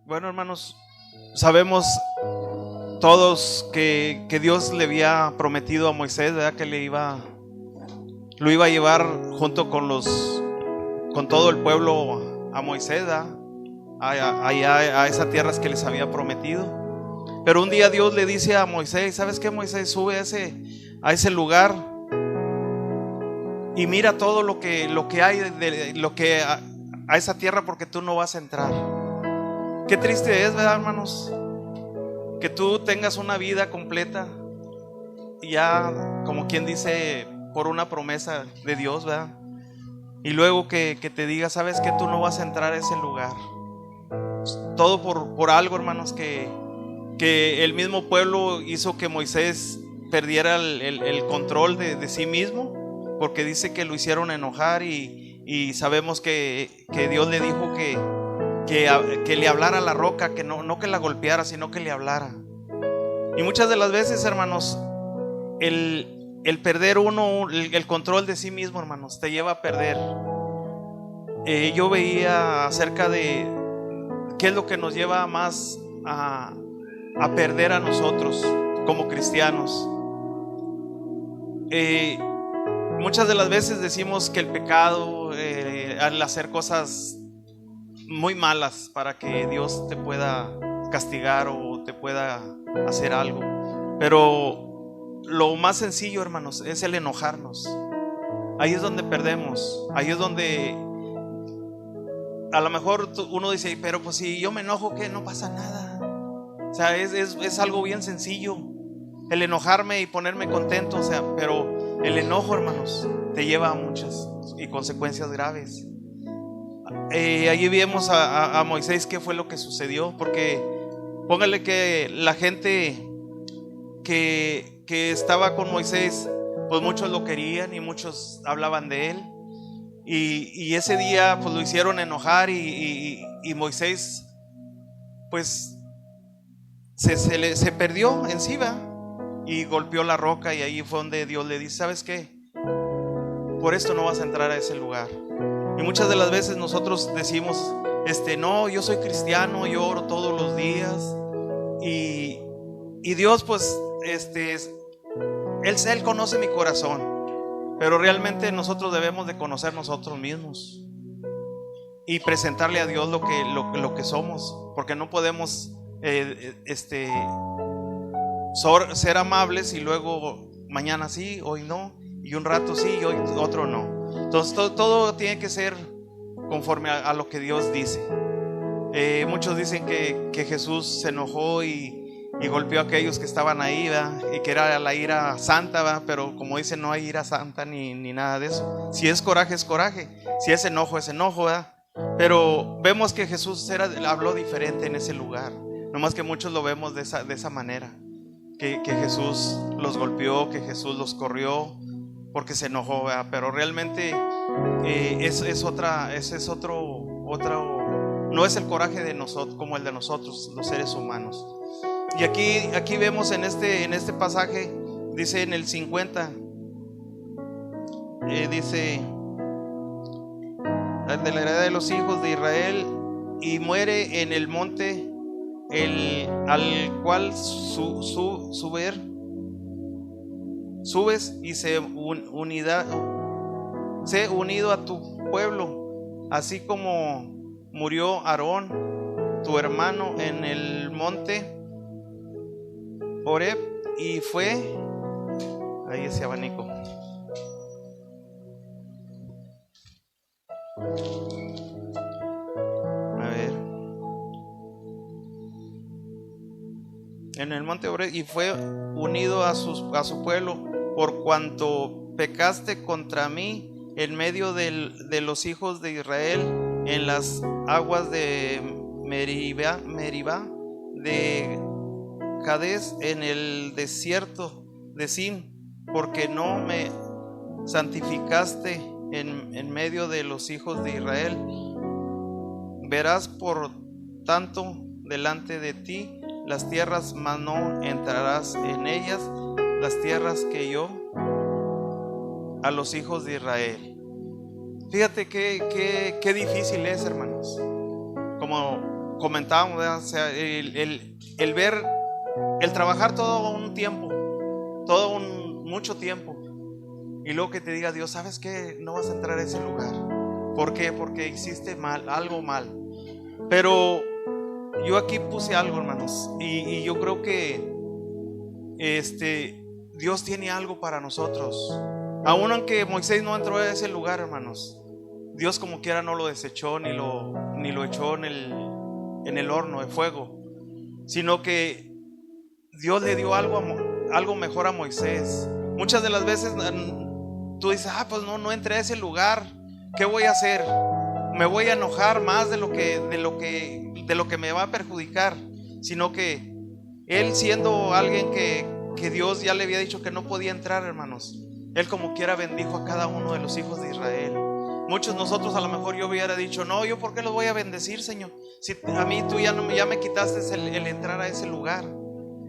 Bueno, hermanos, sabemos todos que Dios le había prometido a Moisés, ¿verdad? Que lo iba a llevar junto con todo el pueblo a Moisés, ¿verdad? A esas tierras que les había prometido. Pero un día Dios le dice a Moisés: ¿sabes qué, Moisés? Sube a ese lugar y mira todo lo que hay a esa tierra, porque tú no vas a entrar. Qué triste es, ¿verdad, hermanos? Que tú tengas una vida completa, ya como quien dice, por una promesa de Dios, ¿verdad? Y luego que te diga: sabes que tú no vas a entrar a ese lugar. Todo por algo, hermanos, que el mismo pueblo hizo que Moisés perdiera el control de sí mismo, porque dice que lo hicieron enojar, y sabemos que Dios le dijo que le hablara a la roca, que no que la golpeara, sino que le hablara. Y muchas de las veces, hermanos, el perder uno el control de sí mismo, hermanos, te lleva a perder. Yo veía acerca de qué es lo que nos lleva más a perder a nosotros como cristianos. Muchas de las veces decimos que el pecado, al hacer cosas muy malas para que Dios te pueda castigar o te pueda hacer algo, pero lo más sencillo, hermanos, es el enojarnos. Ahí es donde perdemos. Ahí es donde a lo mejor uno dice: pero pues si yo me enojo, ¿qué? No pasa nada. O sea, es algo bien sencillo el enojarme y ponerme contento, o sea, pero el enojo, hermanos, te lleva a muchas y consecuencias graves. Allí vimos a Moisés qué fue lo que sucedió, porque póngale que la gente que estaba con Moisés, pues muchos lo querían y muchos hablaban de él, y ese día pues lo hicieron enojar, y Moisés pues se perdió encima y golpeó la roca, y ahí fue donde Dios le dice: ¿sabes qué? Por esto no vas a entrar a ese lugar. Y muchas de las veces nosotros decimos: no, yo soy cristiano, yo oro todos los días, y Dios pues Él conoce mi corazón, pero realmente nosotros debemos de conocer nosotros mismos y presentarle a Dios lo que somos, porque no podemos ser amables y luego mañana sí, hoy no, y un rato sí y hoy otro no. Entonces todo tiene que ser conforme a lo que Dios dice. Muchos dicen que Jesús se enojó y golpeó a aquellos que estaban ahí, ¿verdad? Y que era la ira santa, ¿verdad? Pero como dicen, no hay ira santa ni nada de eso. Si es coraje, es coraje. Si es enojo, ¿verdad? Pero vemos que Jesús habló diferente en ese lugar. Nomás que muchos lo vemos de esa manera, que Jesús los golpeó, que Jesús los corrió porque se enojó, ¿verdad? Pero realmente es otro, no es el coraje de nosotros como el de nosotros, los seres humanos. Y aquí vemos en este pasaje, dice en el 50, dice: de la heredad de los hijos de Israel, y muere en el monte al cual subes, y sé unido a tu pueblo, así como murió Aarón tu hermano en el monte Horeb. Y fue ahí ese abanico. A ver, en el monte Horeb, y fue unido a su pueblo, por cuanto pecaste contra mí en medio de los hijos de Israel, en las aguas de Meribá, de Cades, en el desierto de Sin, porque no me santificaste en medio de los hijos de Israel. Verás por tanto delante de ti las tierras, mas no entrarás en ellas, las tierras que yo a los hijos de Israel. Fíjate qué difícil es, hermanos. Como comentábamos, ¿verdad? O sea, el ver, el trabajar todo un tiempo, mucho tiempo, y luego que te diga Dios, ¿sabes qué? No vas a entrar a ese lugar. ¿Por qué? Porque hiciste mal, algo mal. Pero yo aquí puse algo, hermanos, y yo creo que Dios tiene algo para nosotros. Aun aunque Moisés no entró a ese lugar, hermanos, Dios como quiera no lo desechó ni lo echó en el horno de fuego, sino que Dios le dio algo mejor a Moisés. Muchas de las veces tú dices, pues no entré a ese lugar, ¿qué voy a hacer? Me voy a enojar más de lo que me va a perjudicar. Sino que él, siendo alguien que Dios ya le había dicho que no podía entrar, hermanos, él como quiera bendijo a cada uno de los hijos de Israel. Muchos nosotros a lo mejor yo hubiera dicho, no, ¿yo por qué los voy a bendecir, Señor? Si a mí tú ya me quitaste el entrar a ese lugar,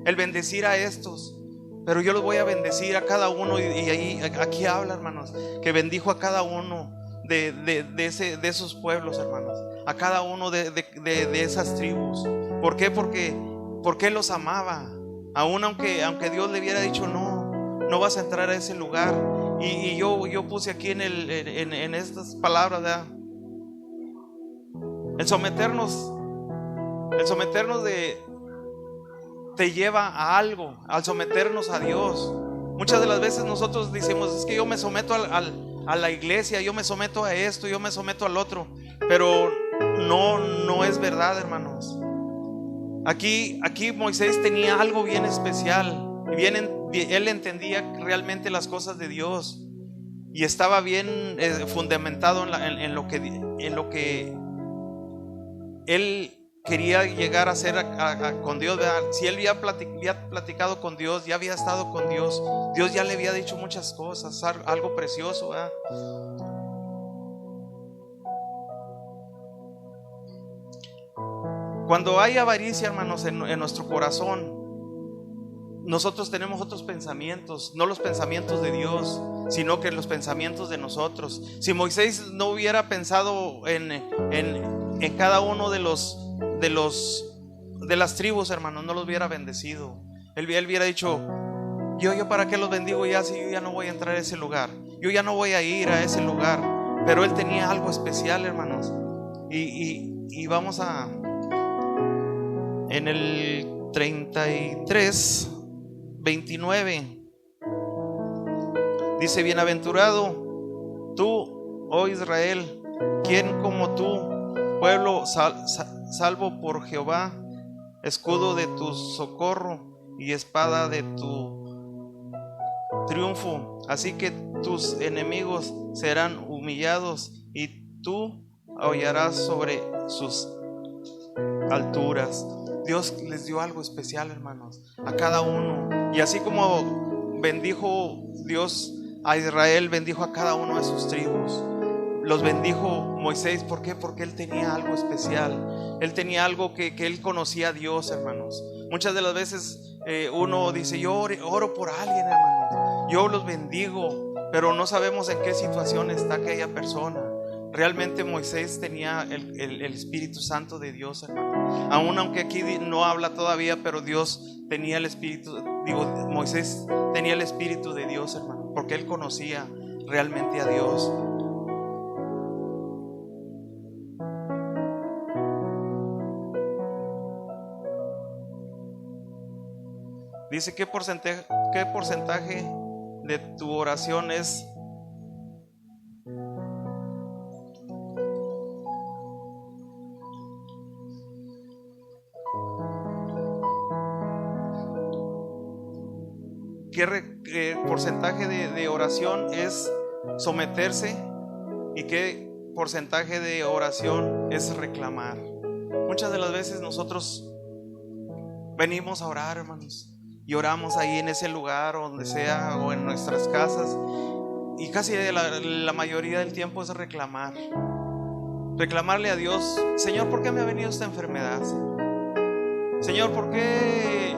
el bendecir a estos, pero yo los voy a bendecir a cada uno. Y aquí habla, hermanos, que bendijo a cada uno de esos pueblos, hermanos, a cada uno de esas tribus. ¿Por qué? Porque él los amaba. Aún aunque Dios le hubiera dicho, no vas a entrar a ese lugar. Y yo puse aquí en estas palabras, ¿verdad? El someternos te lleva a algo, al someternos a Dios. Muchas de las veces nosotros decimos, es que yo me someto a la iglesia, yo me someto a esto, yo me someto al otro, pero no es verdad, hermanos. Aquí Moisés tenía algo bien especial, y él entendía realmente las cosas de Dios, y estaba bien fundamentado en lo que él quería llegar a ser con Dios, ¿verdad? Si él había platicado con Dios, ya había estado con Dios, Dios ya le había dicho muchas cosas, algo precioso, ¿verdad? Cuando hay avaricia, hermanos, en nuestro corazón, nosotros tenemos otros pensamientos, no los pensamientos de Dios, sino que los pensamientos de nosotros. Si Moisés no hubiera pensado en cada uno de las tribus, hermanos, no los hubiera bendecido. Él hubiera dicho, yo para qué los bendigo ya, si yo ya no voy a entrar a ese lugar, yo ya no voy a ir a ese lugar. Pero él tenía algo especial, hermanos, y vamos en el 33, 29 dice, bienaventurado tú, oh Israel, ¿quién como tú, pueblo salvo por Jehová, escudo de tu socorro y espada de tu triunfo? Así que tus enemigos serán humillados y tú hollarás sobre sus alturas. Dios les dio algo especial, hermanos, a cada uno. Y así como bendijo Dios a Israel, bendijo a cada uno de sus tribus. Los bendijo Moisés. ¿Por qué? Porque él tenía algo especial. Él tenía algo que él conocía a Dios, hermanos. Muchas de las veces uno dice, yo oro por alguien, hermanos, yo los bendigo, pero no sabemos en qué situación está aquella persona. Realmente Moisés tenía el Espíritu Santo de Dios, hermano. Aún aunque aquí no habla todavía, pero Dios tenía el Espíritu, Moisés tenía el Espíritu de Dios, hermano, porque él conocía realmente a Dios. Dice, ¿qué porcentaje de tu oración es qué porcentaje de oración es someterse y qué porcentaje de oración es reclamar? Muchas de las veces nosotros venimos a orar, hermanos, y oramos ahí en ese lugar, o donde sea, o en nuestras casas, y casi la mayoría del tiempo es reclamarle a Dios: Señor, ¿por qué me ha venido esta enfermedad? Señor, ¿por qué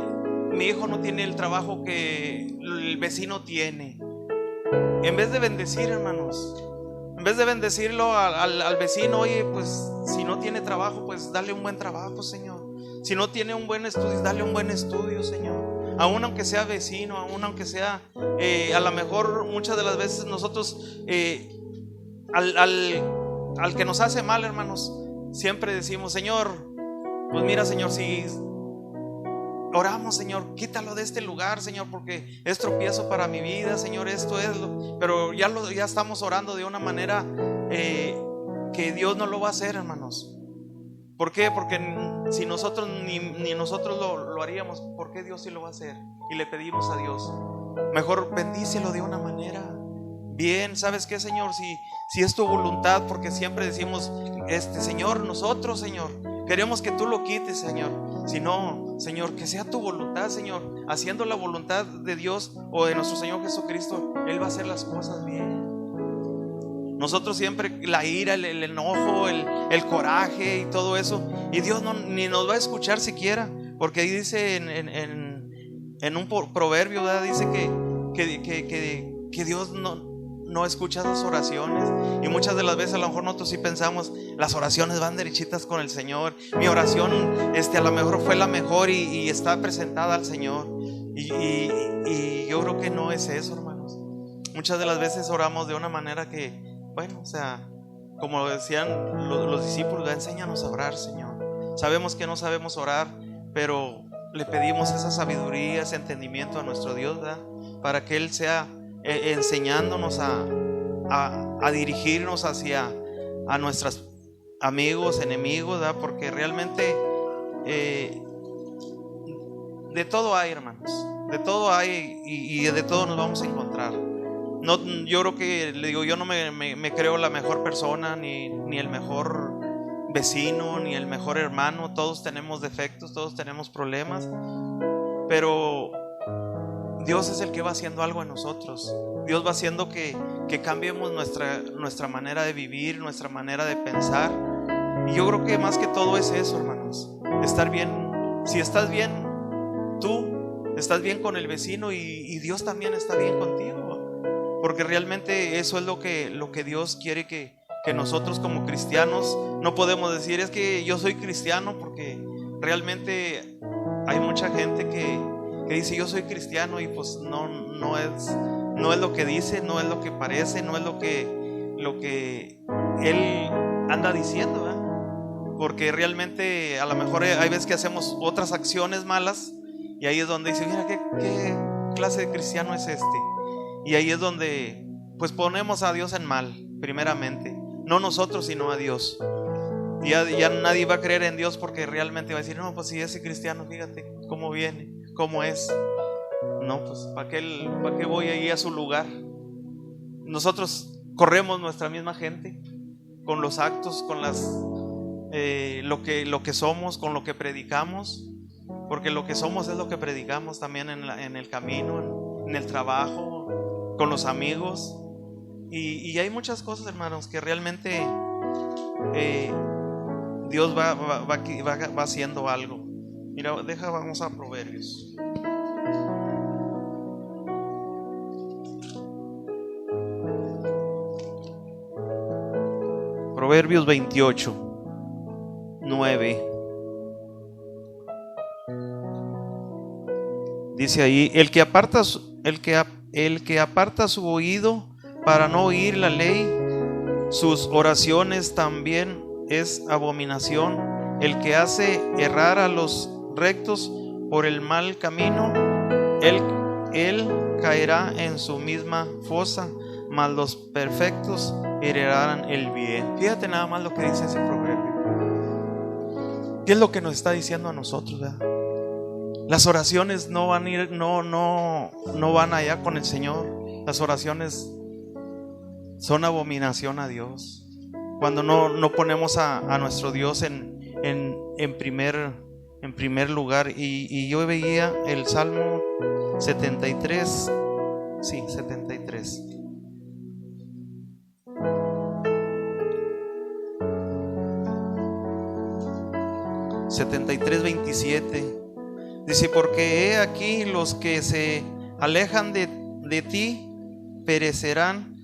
mi hijo no tiene el trabajo que el vecino tiene? En vez de bendecir, hermanos, en vez de bendecirlo al vecino, oye, pues si no tiene trabajo, pues dale un buen trabajo, Señor. Si no tiene un buen estudio, dale un buen estudio, Señor. Aún aunque sea vecino, aún aunque sea, a lo mejor muchas de las veces nosotros, al que nos hace mal, hermanos, siempre decimos, Señor, pues mira, Señor, si oramos, Señor, quítalo de este lugar, Señor, porque es tropiezo para mi vida, Señor, esto es pero ya estamos orando de una manera que Dios no lo va a hacer, hermanos. ¿Por qué? Porque si nosotros ni nosotros lo haríamos, ¿por qué Dios sí lo va a hacer? Y le pedimos a Dios, mejor bendícelo de una manera bien. ¿Sabes qué, Señor? Si es tu voluntad, porque siempre decimos, Señor, nosotros, Señor, queremos que tú lo quites, Señor. Si no, Señor, que sea tu voluntad, Señor. Haciendo la voluntad de Dios o de nuestro Señor Jesucristo, Él va a hacer las cosas bien. Nosotros siempre la ira, el enojo, el coraje y todo eso, y Dios ni nos va a escuchar siquiera, porque ahí dice en un proverbio, ¿verdad? Dice que Dios no escucha las oraciones. Y muchas de las veces a lo mejor nosotros sí pensamos, las oraciones van derechitas con el Señor, mi oración a lo mejor fue la mejor y está presentada al Señor, y yo creo que no es eso, hermanos. Muchas de las veces oramos de una manera que, bueno, o sea, como decían los discípulos, enséñanos a orar, Señor. Sabemos que no sabemos orar, pero le pedimos esa sabiduría, ese entendimiento a nuestro Dios, ¿verdad? Para que Él sea enseñándonos a dirigirnos hacia a nuestros amigos, enemigos, ¿verdad? Porque realmente de todo hay, hermanos, de todo hay, y de todo nos vamos a encontrar. No, yo creo que, le digo, yo no me creo la mejor persona, ni el mejor vecino, ni el mejor hermano. Todos tenemos defectos, todos tenemos problemas, pero Dios es el que va haciendo algo en nosotros. Dios va haciendo que cambiemos nuestra manera de vivir, nuestra manera de pensar. Y yo creo que más que todo es eso, hermanos, estar bien. Si estás bien, tú estás bien con el vecino, y Dios también está bien contigo. Porque realmente eso es lo que Dios quiere que nosotros como cristianos, no podemos decir es que yo soy cristiano, porque realmente hay mucha gente que dice yo soy cristiano, y pues no es lo que dice, no es lo que parece, no es lo que él anda diciendo, ¿verdad? Porque realmente a lo mejor hay veces que hacemos otras acciones malas, y ahí es donde dice, mira qué clase de cristiano es este. Y ahí es donde pues ponemos a Dios en mal, primeramente. No nosotros, sino a Dios. Y ya nadie va a creer en Dios, porque realmente va a decir, no, pues si ese cristiano, fíjate cómo viene, cómo es. No, pues ¿para qué voy ahí a su lugar? Nosotros corremos nuestra misma gente, con los actos, con lo que somos, con lo que predicamos. Porque lo que somos es lo que predicamos también en el camino, en el trabajo, con los amigos, y hay muchas cosas, hermanos, que realmente Dios va haciendo algo. Mira, vamos a Proverbios. Proverbios 28, 9. Dice ahí, el que aparta su oído para no oír la ley, sus oraciones también es abominación. El que hace errar a los rectos por el mal camino, él caerá en su misma fosa, mas los perfectos heredarán el bien. Fíjate nada más lo que dice ese proverbio. ¿Qué es lo que nos está diciendo a nosotros, verdad? Las oraciones no van a ir, no van allá con el Señor. Las oraciones son abominación a Dios. Cuando no ponemos a nuestro Dios en primer lugar. Y yo veía el Salmo 73. Sí, 73. (73, 27) dice, porque he aquí los que se alejan de ti perecerán,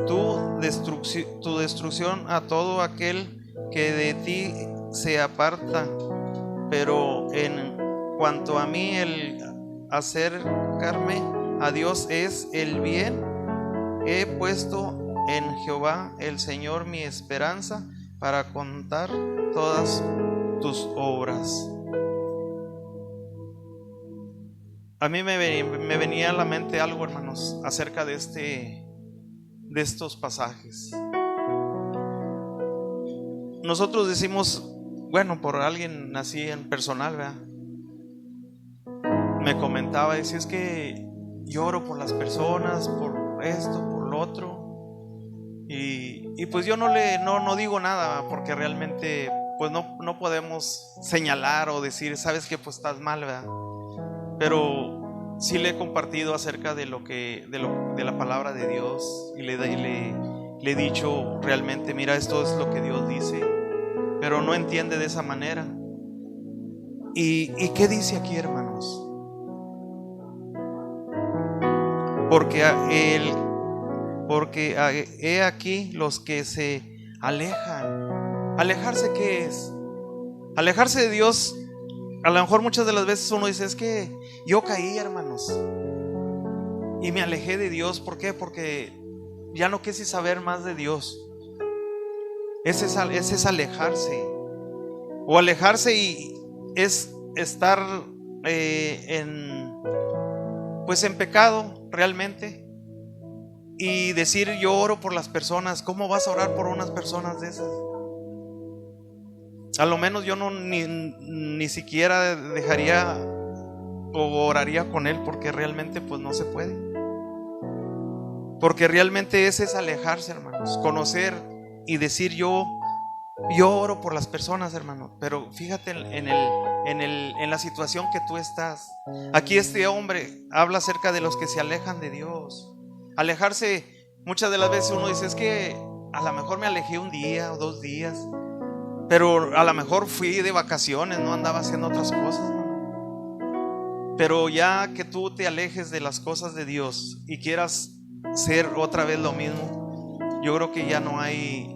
tu destrucción a todo aquel que de ti se aparta. Pero en cuanto a mí, el acercarme a Dios es el bien. He puesto en Jehová el Señor mi esperanza, para contar todas tus obras. A mí me venía a la mente algo, hermanos, acerca de estos pasajes. Nosotros decimos, bueno, por alguien así en personal, ¿verdad? Me comentaba, decía, es que lloro por las personas, por esto, por lo otro. Y pues yo no digo nada, porque realmente pues no podemos señalar o decir, sabes que pues estás mal, ¿verdad? Pero sí le he compartido acerca de la palabra de Dios, y le he dicho realmente, mira, esto es lo que Dios dice, pero no entiende de esa manera. ¿Y qué dice aquí, hermanos? Porque he aquí los que se alejan. ¿Alejarse qué es? Alejarse de Dios. A lo mejor muchas de las veces uno dice, es que yo caí, hermanos, y me alejé de Dios. ¿Por qué? Porque ya no quise saber más de Dios. Ese es alejarse. O alejarse y es estar en pecado realmente, y decir, yo oro por las personas. ¿Cómo vas a orar por unas personas de esas? A lo menos yo ni siquiera dejaría o oraría con él, porque realmente pues no se puede. Porque realmente ese es alejarse, hermanos. Conocer y decir, yo oro por las personas, hermano. Pero fíjate en la situación que tú estás. Aquí este hombre habla acerca de los que se alejan de Dios. Alejarse, muchas de las veces uno dice, es que a lo mejor me alejé un día o 2 días, pero a lo mejor fui de vacaciones, no andaba haciendo otras cosas, ¿no? Pero ya que tú te alejes de las cosas de Dios y quieras ser otra vez lo mismo, yo creo que ya no hay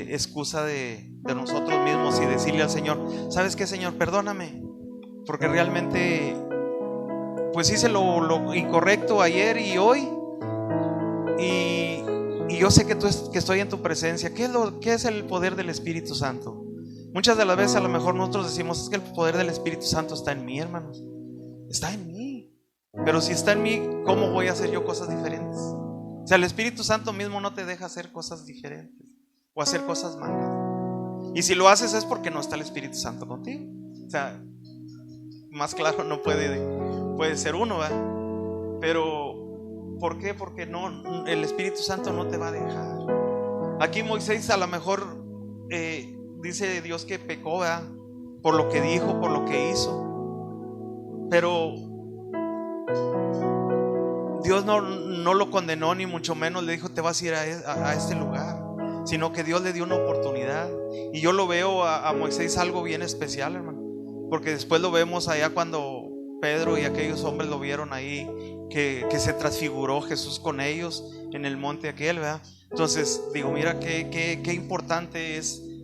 excusa de nosotros mismos y decirle al Señor, ¿sabes qué, Señor? Perdóname, porque realmente pues hice lo incorrecto ayer y hoy, y yo sé que estoy en tu presencia. ¿Qué es el poder del Espíritu Santo? Muchas de las veces a lo mejor nosotros decimos, es que el poder del Espíritu Santo está en mí, hermanos. Está en mí. Pero si está en mí, ¿cómo voy a hacer yo cosas diferentes? O sea, el Espíritu Santo mismo no te deja hacer cosas diferentes o hacer cosas malas. Y si lo haces es porque no está el Espíritu Santo contigo. O sea, más claro no puede ser uno, ¿verdad? Pero ¿por qué? Porque el Espíritu Santo no te va a dejar. Aquí Moisés a lo mejor dice Dios que pecó, ¿verdad? Por lo que dijo, por lo que hizo. Pero Dios no lo condenó, ni mucho menos le dijo, te vas a ir a este lugar, sino que Dios le dio una oportunidad. Y yo lo veo a Moisés algo bien especial, hermano, porque después lo vemos allá cuando Pedro y aquellos hombres lo vieron ahí, que se transfiguró Jesús con ellos en el monte aquel, ¿verdad? Entonces digo, mira qué importante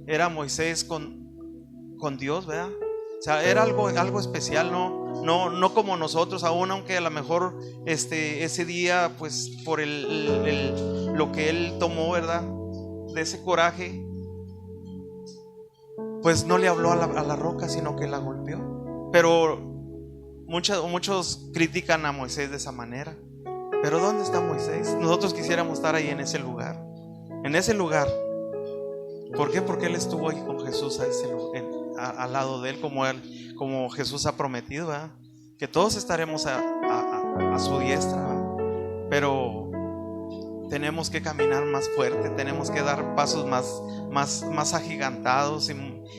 era Moisés con Dios, ¿verdad? O sea, era algo especial, no como nosotros, aún aunque a lo mejor ese día, pues por lo que él tomó, ¿verdad? De ese coraje, pues no le habló a la roca, sino que la golpeó. Pero muchos critican a Moisés de esa manera. Pero ¿dónde está Moisés? Nosotros quisiéramos estar ahí en ese lugar. ¿Por qué? Porque él estuvo ahí con Jesús al lado de él, como Jesús ha prometido, ¿verdad? Que todos estaremos a su diestra, ¿verdad? Pero tenemos que caminar más fuerte, tenemos que dar pasos más agigantados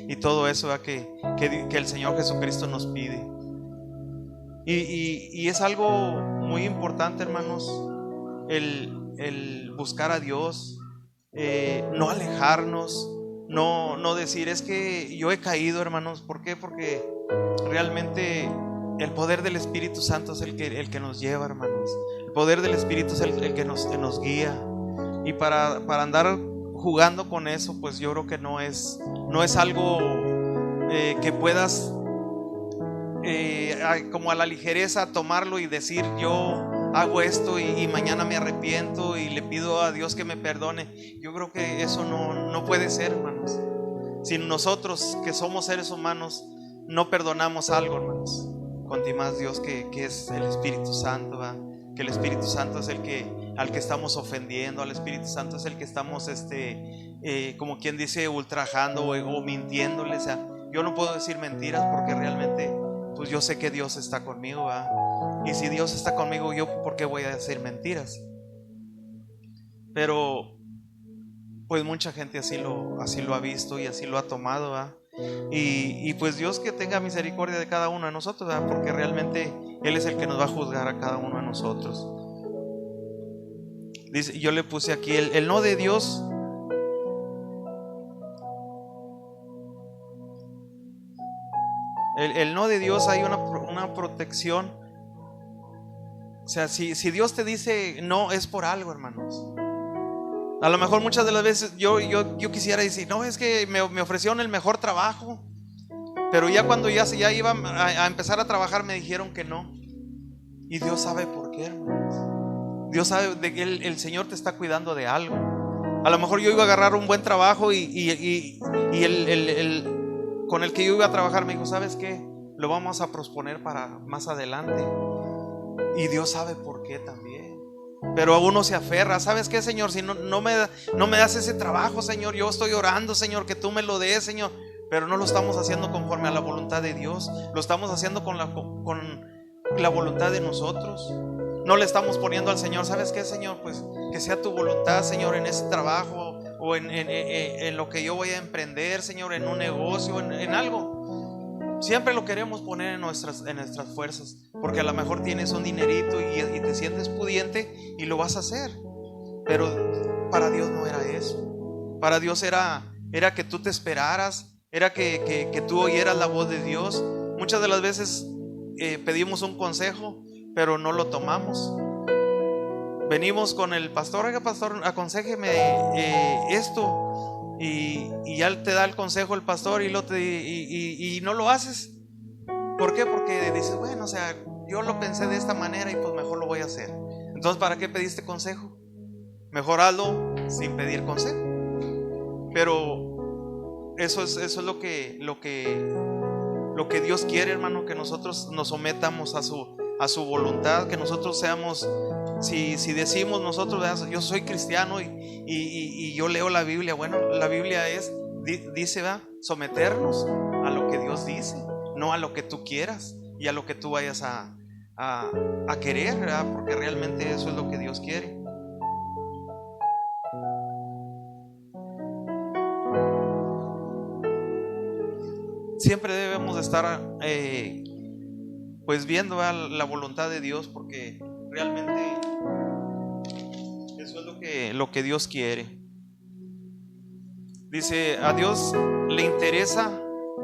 y todo eso, ¿verdad? Que el Señor Jesucristo nos pide. Y es algo muy importante, hermanos, el buscar a Dios, no alejarnos, no decir, es que yo he caído, hermanos. ¿Por qué? Porque realmente el poder del Espíritu Santo es el que nos lleva, hermanos. El poder del Espíritu es el que nos guía. Y para andar jugando con eso, pues yo creo que no es algo que puedas como a la ligereza tomarlo y decir yo hago esto y mañana me arrepiento y le pido a Dios que me perdone. Yo creo que eso no puede ser, hermanos. Si nosotros que somos seres humanos no perdonamos algo, hermanos, cuanto más Dios que es el Espíritu Santo, ¿verdad? Que el Espíritu Santo es al que estamos ofendiendo, al Espíritu Santo es el que estamos como quien dice ultrajando o mintiéndole. O sea, yo no puedo decir mentiras porque realmente pues yo sé que Dios está conmigo, ¿verdad? Y si Dios está conmigo, yo ¿por qué voy a decir mentiras? Pero pues mucha gente así lo ha visto y así lo ha tomado, ¿verdad? Y pues Dios que tenga misericordia de cada uno de nosotros, ¿verdad? Porque realmente Él es el que nos va a juzgar a cada uno de nosotros. Dice, yo le puse aquí el no de Dios. El no de Dios, hay una protección. O sea, si Dios te dice no, es por algo, hermanos. A lo mejor muchas de las veces yo quisiera decir, no, es que me ofrecieron el mejor trabajo, pero ya cuando ya iba a empezar a trabajar me dijeron que no. Y Dios sabe por qué, hermanos. Dios sabe de que el Señor te está cuidando de algo. A lo mejor yo iba a agarrar un buen trabajo y con el que yo iba a trabajar me dijo, ¿sabes qué? Lo vamos a posponer para más adelante. Y Dios sabe por qué también. Pero a uno se aferra, ¿sabes qué, Señor? Si no me das ese trabajo, Señor, yo estoy orando, Señor, que tú me lo des, Señor. Pero no lo estamos haciendo conforme a la voluntad de Dios. Lo estamos haciendo con la voluntad de nosotros. No le estamos poniendo al Señor, ¿sabes qué, Señor? Pues que sea tu voluntad, Señor, en ese trabajo o en lo que yo voy a emprender, Señor, en un negocio, en algo. Siempre lo queremos poner en nuestras fuerzas, porque a lo mejor tienes un dinerito y te sientes pudiente y lo vas a hacer. Pero para Dios no era eso. Para Dios era que tú te esperaras, era que tú oyeras la voz de Dios. Muchas de las veces pedimos un consejo, pero no lo tomamos. Venimos con el pastor, oiga, pastor, aconséjeme esto. Y ya te da el consejo el pastor y no lo haces. ¿Por qué? Porque dices, bueno, o sea, yo lo pensé de esta manera y pues mejor lo voy a hacer. Entonces, ¿para qué pediste consejo? Mejor hazlo sin pedir consejo. Pero eso es lo que Dios quiere, hermano, que nosotros nos sometamos a su voluntad, que nosotros seamos. Si decimos nosotros, yo soy cristiano y yo leo la Biblia, bueno, la Biblia dice, ¿verdad? Someternos a lo que Dios dice, no a lo que tú quieras y a lo que tú vayas a querer, ¿verdad? Porque realmente eso es lo que Dios quiere. Siempre debemos de estar pues viendo, ¿verdad? La voluntad de Dios, porque realmente eso es lo que Dios quiere. Dice, a Dios le interesa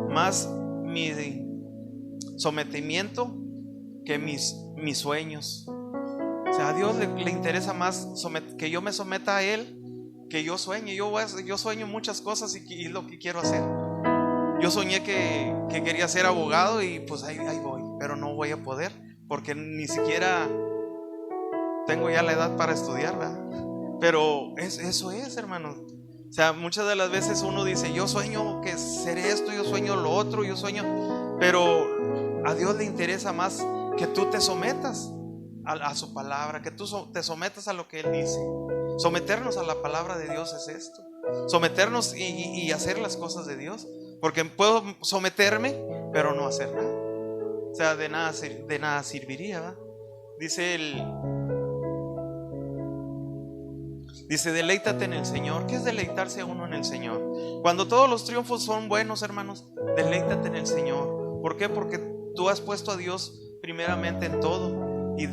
más mi sometimiento que mis sueños. O sea, a Dios le interesa más que yo me someta a Él, que yo sueñe. Yo sueño muchas cosas y lo que quiero hacer. Yo soñé que quería ser abogado y pues ahí voy, pero no voy a poder porque ni siquiera tengo ya la edad para estudiar, ¿verdad? Pero eso es, hermanos. O sea, muchas de las veces uno dice, yo sueño que seré esto, yo sueño lo otro, pero a Dios le interesa más que tú te sometas a su palabra, que tú te sometas a lo que Él dice. Someternos a la palabra de Dios es esto. Someternos y hacer las cosas de Dios. Porque puedo someterme, pero no hacer nada. O sea, de nada serviría, ¿verdad? Dice, deleítate en el Señor. ¿Qué es deleitarse uno en el Señor? Cuando todos los triunfos son buenos, hermanos, deleítate en el Señor. ¿Por qué? Porque tú has puesto a Dios primeramente en todo. Y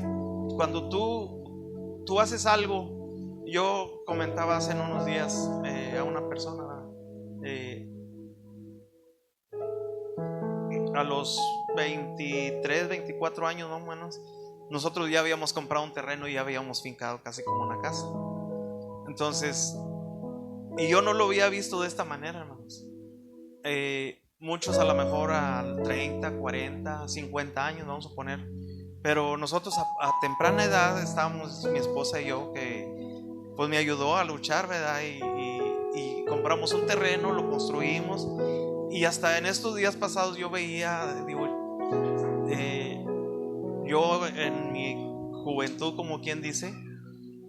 cuando tú haces algo, yo comentaba hace unos días a una persona, a los 23, 24 años, ¿no, hermanos? Nosotros ya habíamos comprado un terreno y ya habíamos fincado casi como una casa. Entonces, y yo no lo había visto de esta manera, hermanos. Muchos a lo mejor a 30, 40, 50 años, vamos a poner. Pero nosotros a temprana edad estábamos, mi esposa y yo, que pues me ayudó a luchar, ¿verdad? Y compramos un terreno, lo construimos. Y hasta en estos días pasados yo veía, digo, yo en mi juventud, como quien dice,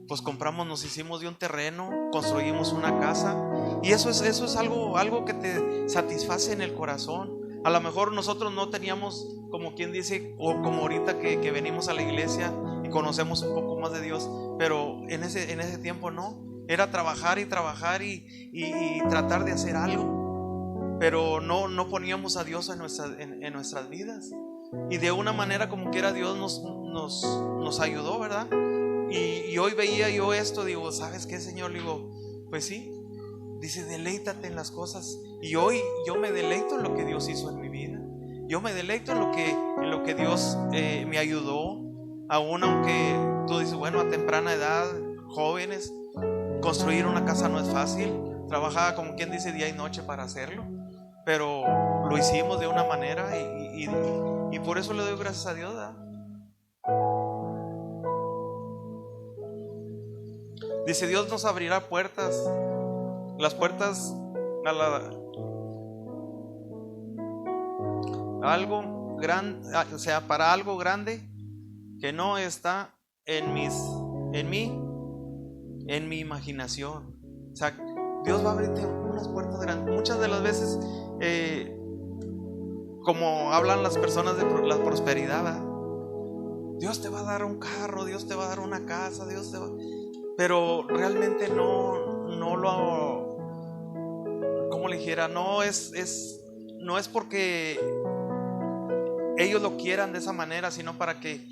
pues compramos, nos hicimos de un terreno, construimos una casa. Y eso es algo que te satisface en el corazón. A lo mejor nosotros no teníamos, como quien dice, o como ahorita que venimos a la iglesia y conocemos un poco más de Dios, pero en ese tiempo no. Era trabajar y trabajar y tratar de hacer algo, pero no poníamos a Dios en nuestras vidas. Y de una manera como quiera Dios nos ayudó, ¿verdad? Y hoy veía yo esto, digo, ¿sabes qué, Señor? Digo, pues sí. Dice, deleítate en las cosas. Y hoy yo me deleito en lo que Dios hizo en mi vida. Yo me deleito en lo que Dios me ayudó. Aún aunque tú dices, bueno, a temprana edad, jóvenes, construir una casa no es fácil. Trabajaba, como quien dice, día y noche para hacerlo. Pero lo hicimos de una manera y por eso le doy gracias a Dios, ¿verdad? Dice, Dios nos abrirá puertas. Las puertas a algo grande, o sea, para algo grande que no está en mi imaginación. O sea, Dios va a abrirte unas puertas grandes. Muchas de las veces, como hablan las personas de la prosperidad, ¿verdad? Dios te va a dar un carro, Dios te va a dar una casa, Dios te va... Pero realmente no lo... Como le dijera, no es porque ellos lo quieran de esa manera, sino para que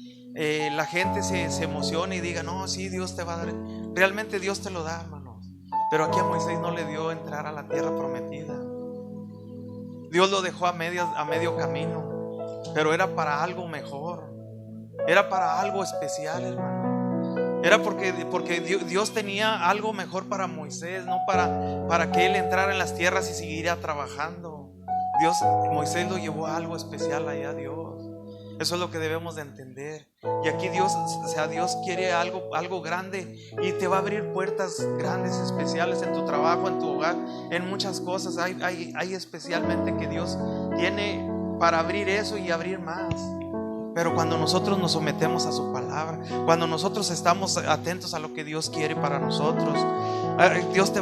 la gente se emocione y diga, no, sí, Dios te va a dar. Realmente Dios te lo da, hermanos. Pero aquí a Moisés no le dio entrar a la tierra prometida. Dios lo dejó a medio camino, pero era para algo mejor, era para algo especial, hermano. Era porque Dios tenía algo mejor para Moisés, no para que él entrara en las tierras y siguiera trabajando. Moisés lo llevó a algo especial allá, Dios. Eso es lo que debemos de entender. Y aquí Dios quiere algo grande y te va a abrir puertas grandes, especiales en tu trabajo, en tu hogar, en muchas cosas. Hay especialmente que Dios tiene para abrir eso y abrir más. Pero cuando nosotros nos sometemos a su palabra, cuando nosotros estamos atentos a lo que Dios quiere para nosotros, Dios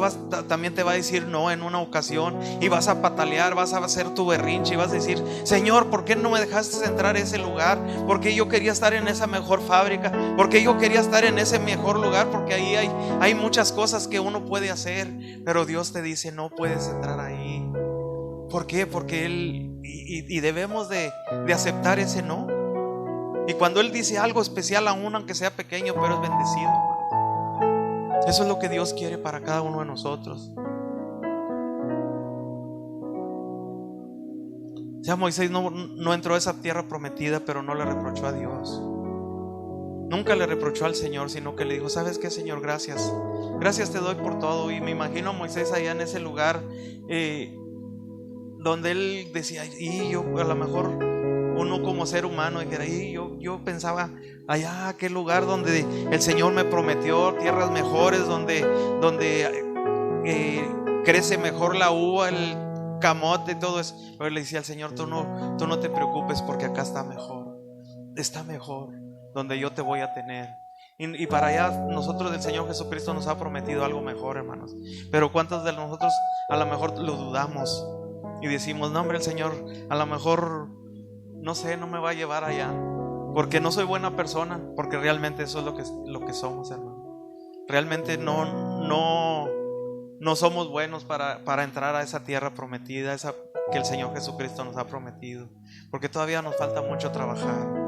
también te va a decir no en una ocasión y vas a patalear, vas a hacer tu berrinche y vas a decir, Señor, ¿por qué no me dejaste entrar a ese lugar? Porque yo quería estar en esa mejor fábrica, porque yo quería estar en ese mejor lugar, porque ahí hay muchas cosas que uno puede hacer, pero Dios te dice no puedes entrar ahí. ¿Por qué? Porque Él y debemos de aceptar ese no. Y cuando Él dice algo especial, aún aunque sea pequeño, pero es bendecido, eso es lo que Dios quiere para cada uno de nosotros. Ya Moisés no entró a esa tierra prometida, pero no le reprochó a Dios. Nunca le reprochó al Señor, sino que le dijo, ¿sabes qué, Señor? Gracias te doy por todo. Y me imagino a Moisés allá en ese lugar donde él decía, y yo a lo mejor uno como ser humano dijera, yo pensaba allá, aquel lugar donde el Señor me prometió tierras mejores, donde crece mejor la uva, el camote y todo eso. Pero le decía al Señor, tú no te preocupes, porque acá está mejor donde yo te voy a tener. Y para allá nosotros, del Señor Jesucristo nos ha prometido algo mejor, hermanos. Pero ¿cuántos de nosotros a lo mejor lo dudamos y decimos, no, hombre, el Señor a lo mejor, no sé, no me va a llevar allá, porque no soy buena persona? Porque realmente eso es lo que somos, hermano. Realmente no somos buenos para entrar a esa tierra prometida, esa que el Señor Jesucristo nos ha prometido, porque todavía nos falta mucho trabajar.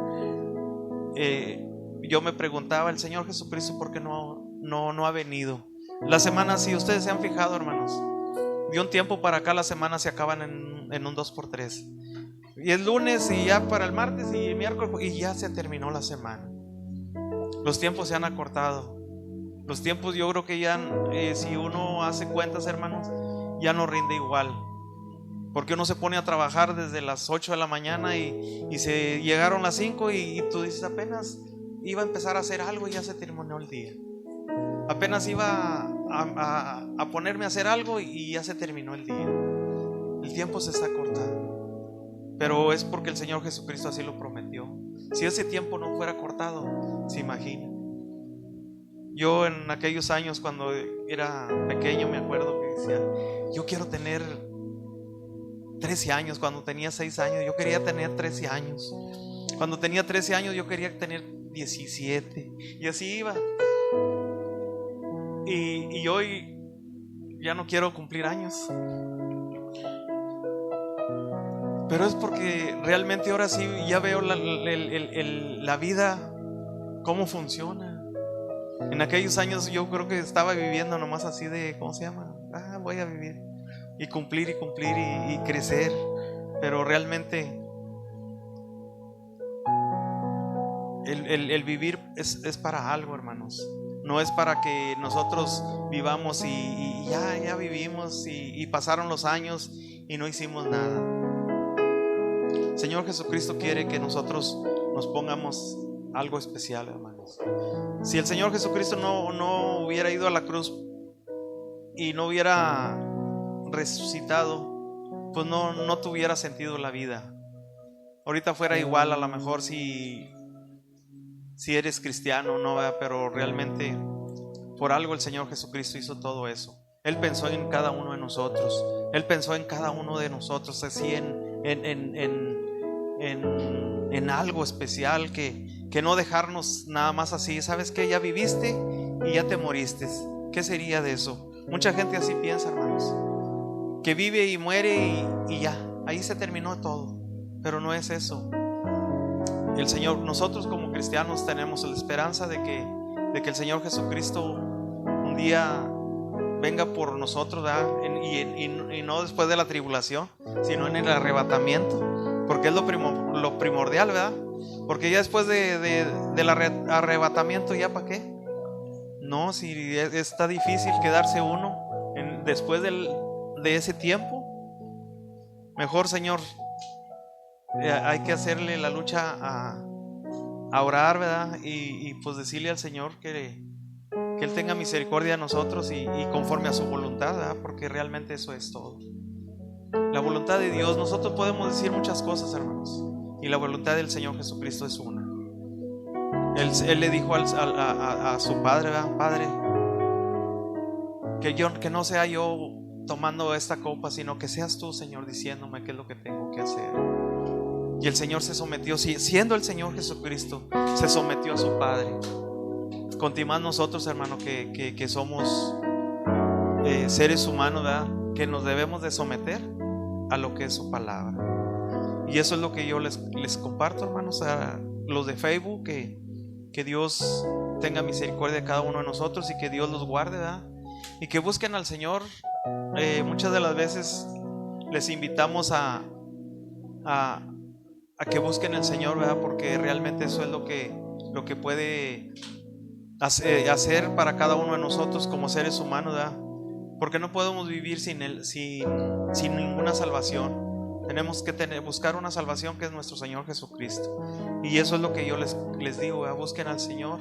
Yo me preguntaba, el Señor Jesucristo, ¿por qué no ha venido? Las semanas, si ustedes se han fijado, hermanos, de un tiempo para acá las semanas se acaban en un 2x3. Y el lunes y ya para el martes y miércoles y ya se terminó la semana. Los tiempos se han acortado. Los tiempos, yo creo que ya, si uno hace cuentas, hermanos, ya no rinde igual. Porque uno se pone a trabajar desde las 8 de la mañana y se llegaron las 5 y tú dices, apenas iba a empezar a hacer algo y ya se terminó el día. Apenas iba a ponerme a hacer algo y ya se terminó el día. El tiempo se está cortando. Pero es porque el Señor Jesucristo así lo prometió. Si ese tiempo no fuera cortado, se imagina. Yo en aquellos años cuando era pequeño me acuerdo que decía, yo quiero tener 13 años. Cuando tenía 6 años yo quería tener 13 años. Cuando tenía 13 años yo quería tener 17. Y así iba. Y hoy ya no quiero cumplir años. Pero es porque realmente ahora sí ya veo la vida, cómo funciona. En aquellos años yo creo que estaba viviendo nomás así de, ¿cómo se llama? Voy a vivir y cumplir y crecer. Pero realmente el vivir es para algo, hermanos. No es para que nosotros vivamos y ya vivimos y pasaron los años y no hicimos nada. El Señor Jesucristo quiere que nosotros nos pongamos algo especial, hermanos. Si el Señor Jesucristo no hubiera ido a la cruz y no hubiera resucitado, pues no tuviera sentido la vida. Ahorita fuera igual, a lo mejor si eres cristiano, no, pero realmente por algo el Señor Jesucristo hizo todo eso. Él pensó en cada uno de nosotros. Él pensó en cada uno de nosotros, así en algo especial, que no dejarnos nada más así. ¿Sabes qué? Ya viviste y ya te moriste. ¿Qué sería de eso? Mucha gente así piensa, hermanos, que vive y muere y ya, ahí se terminó todo. Pero no es eso. El Señor, nosotros como cristianos tenemos la esperanza de que el Señor Jesucristo un día venga por nosotros, ¿verdad? Y no después de la tribulación, sino en el arrebatamiento, porque es lo primordial, ¿verdad? Porque ya después del arrebatamiento, ¿ya para qué? No, si está difícil quedarse uno después de ese tiempo. Mejor, Señor, hay que hacerle la lucha a orar, ¿verdad? Y pues decirle al Señor que Él tenga misericordia de nosotros y conforme a su voluntad, ¿verdad? Porque realmente eso es todo. La voluntad de Dios, nosotros podemos decir muchas cosas, hermanos, y la voluntad del Señor Jesucristo es una. Él le dijo a su Padre, ¿verdad? Padre, que no sea yo tomando esta copa, sino que seas tú, Señor, diciéndome qué es lo que tengo que hacer. Y el Señor se sometió, siendo el Señor Jesucristo, se sometió a su Padre. Continuamos nosotros, hermano, que somos seres humanos, ¿verdad? Que nos debemos de someter a lo que es su palabra. Y eso es lo que yo les comparto, hermanos, a los de Facebook, que Dios tenga misericordia de cada uno de nosotros y que Dios los guarde, ¿verdad? Y que busquen al Señor. Muchas de las veces les invitamos a que busquen al Señor, ¿verdad? Porque realmente eso es lo que puede hacer para cada uno de nosotros como seres humanos, ¿verdad? Porque no podemos vivir sin ninguna salvación. Tenemos que buscar una salvación que es nuestro Señor Jesucristo. Y eso es lo que yo les digo, ¿verdad? Busquen al Señor.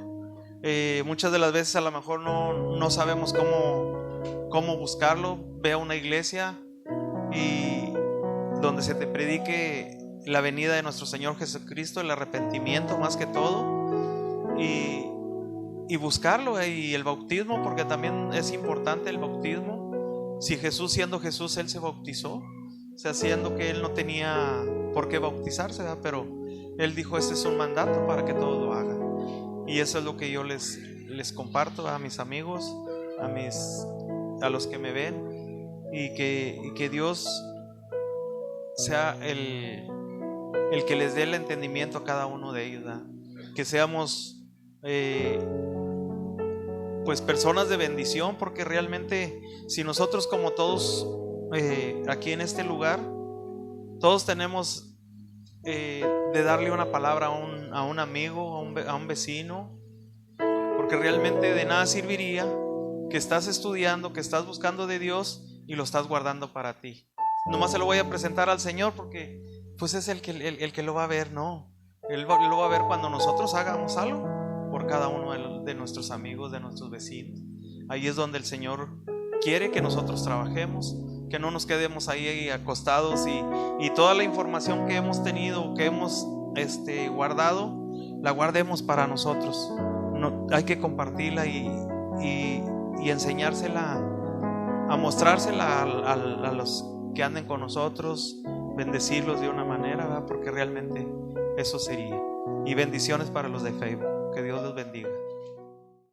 Muchas de las veces a lo mejor no sabemos cómo buscarlo. Ve a una iglesia y donde se te predique la venida de nuestro Señor Jesucristo, el arrepentimiento más que todo, y buscarlo, y el bautismo, porque también es importante el bautismo. Si Jesús, siendo Jesús, Él se bautizó, o sea, siendo que Él no tenía por qué bautizarse, ¿verdad? Pero Él dijo, este es un mandato para que todos lo hagan. Y eso es lo que yo les comparto a mis amigos, a los que me ven, y que Dios sea el que les dé el entendimiento a cada uno de ellos, ¿verdad? Que seamos pues personas de bendición, porque realmente si nosotros, como todos aquí en este lugar, todos tenemos de darle una palabra a un amigo, a un vecino, porque realmente de nada serviría que estás estudiando, que estás buscando de Dios y lo estás guardando para ti. Nomás se lo voy a presentar al Señor porque pues es el que lo va a ver. No, Él lo va a ver cuando nosotros hagamos algo por cada uno de nuestros amigos, de nuestros vecinos. Ahí es donde el Señor quiere que nosotros trabajemos, que no nos quedemos ahí acostados y toda la información que hemos tenido, que hemos guardado, la guardemos para nosotros. No, hay que compartirla y enseñársela, a mostrársela a los que anden con nosotros, bendecirlos de una manera, ¿verdad? Porque realmente eso sería. Y bendiciones para los de Facebook. Que Dios los bendiga.